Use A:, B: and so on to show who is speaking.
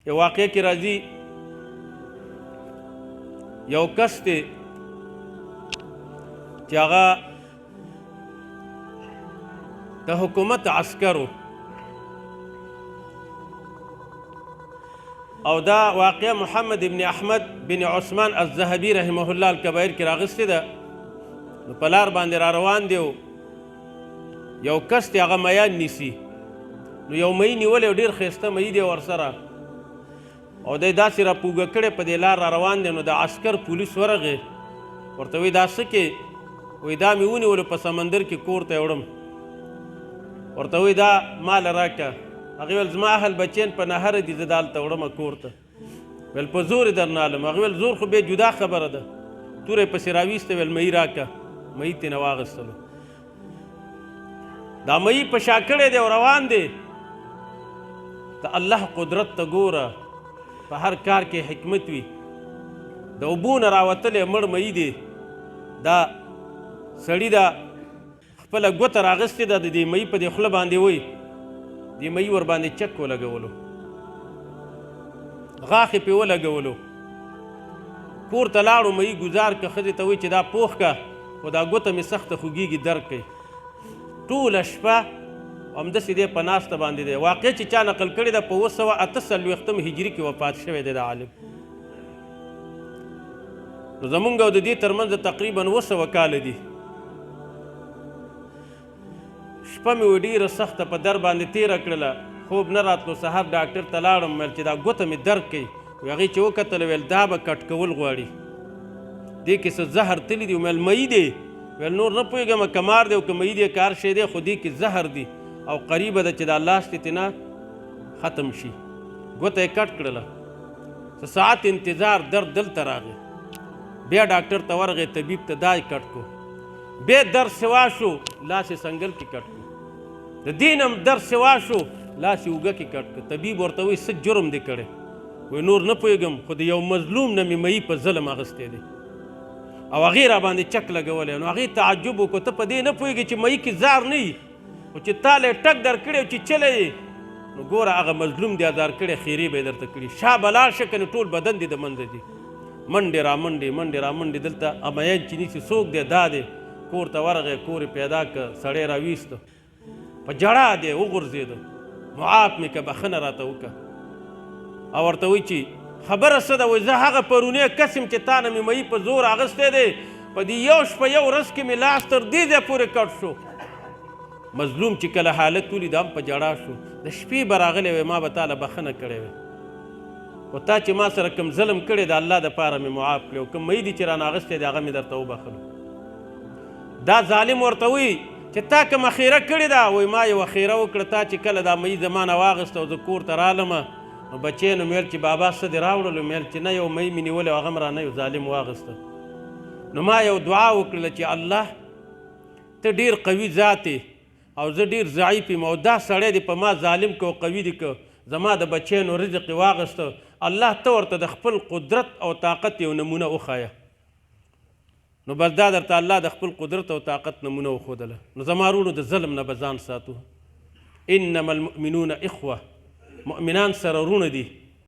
A: یو واقعه کې راځي یو کس دی چې هغه د حکومت عسکرو او دا واقعه محمد ابن احمد بن عثمان الذهبي رحمه الله الکبائر کې راغستې ده. نو په لار باندې را روان دی یو کس دی هغه میان نیسي. نو یو مۍ نیولی او ډېر ښایسته مۍ دی ورسره او دی داسې راپوږه کړی په دې لار را روان دی. نو د عسکر پولیس ورغې ورته وایي دا څه کې؟ وایي دا مې ونیولو په سمندر کې کور ته یې وړم. ورته وایي دا مال راکړه. هغې ویل زما اهل بچیان په نهره دي زه دا هلته وړمه کور ته. ویل په زور یې درنه هلم. هغې ویل زور خو بیا جدا خبره ده. توره یې پسې راویسته ویل مۍ راکړه. مۍ ترېنه واخیستلو. دا مۍ په شا کړی دی او روان دی. د الله قدرت ته ګوره، په هر کار کې حکمت وي. د اوبو نه راوتلی مړ مۍ دی. دا سړي دا خپله ګوته راغستې ده د دې مۍ په دې خوله باندې وایي دې مۍ ورباندې چک ولګولو، غاښې پې ولګولو. کور ته لاړو، مۍ ګزار که ښځې ته وایي چې دا پوخ که خو دا ګوته مې سخته خوږېږي درد کوي. ټوله شپه همداسې دی په ناسته باندې دی. واقع چې چا نقل کړې ده په 948 هجري کې وفات شوی دی دا عالم. نو زمونږ او د دې ترمنځ تقریبا 200 کاله دي. شپه مې ډېره سخته په در باندې تېره کړله، خوب نه راتلو. سهار ډاکټر ته لاړم، ویل چې دا ګوته مې درد کوي. هغې چې وکتله ویل دا به کټ کول غواړي، دې کې څه زهر تللی دي. ویل مۍ دی. ویل نور نه پوهېږم که مار دی او که مۍ دی که هر شی دی، خو دې کې زهر دي او قریبه ده چې دا لاس دې تېنه ختم شي. ګوته یې کټ کړله. څه ساعت انتظار، درد دلته راغی. بیا ډاکټر ته ورغی، طبیب ته دا یې کټ کو. بیا درد سوا شو، لاس یې سنګل کې کټ کو. د دې نه هم درد سوا شو، لاس یې اوږه کې کټ کو. طبیب ورته وایي څه جرم دې کړی؟ وایي نور نه پوهېږم، خو د یو مظلوم نه مې مۍ په ظلم اخیستی دی او هغې را باندې چک لګولی. نو هغې تعجب وکړو، ته په دې نه پوهېږې چې مۍ کې زار نه وي، خو چې تا له یې ټک در کړی او چې چلی یې نو ګوره هغه مظلوم دی ازار کړی، خیرې به یې درته کړي. شا به لاړ شه که نه ټول بدن دې د منځه ځي. منډې را منډې منډې را منډې. دلته امیان چې نیسي څوک دی؟ دا دی. کور ته ورغی، کور یې پیدا که، سړی را ویسته، په ژړا دی وغورځېده. معاف مې که، بخښنه راته وکړه. او ورته وایي چې خبره څه ده؟ وایي زه هغه پرونی کس یم چې تا نه مې مۍ په زور اخیستی دی، په دې یو شپه یو ورځ کې مې لاس تر دې ځای پورې کټ شو. مظلوم چې کله حالت ولید هم په ژړا شو. د شپې به راغلی وی ما به تا له بخښنه کړې وی، خو تا چې ما سره کوم ظلم کړی د الله دپاره مې معاف کړی، او کوم مۍ دي چې رانه اخیستی دی هغه مې درته وبخلو. دا ظالم ورته وایي چې تا کومه خیره کړې ده؟ وایي ما یوه خیره وکړه، تا چې کله دا مۍ زما نه واخیسته او زه کور ته رالمه نو بچیانو مې ویل چې بابا څه دې راوړلو؟ مې ویل چې نه یو مۍ مې نیولی او هغه م رانه یو ظالم واخیسته. نو ما یو دعا وکړله چې الله ته ډېر قوي ذات او زه ډېر ضعیف یم، او دا سړی دې په ما ظالم که او قوي دي که زما د بچیانو رزق یې واخیسته. الله ته ورته د خپل قدرت او طاقت یو نمونه وښایه. نو بس دا درته الله د خپل قدرت او طاقت نمونه وښودله. نو زما وروڼو د ظلم نه به ځان ساتو. انما المؤمنون اخوه، مؤمنان سره ورونه دي.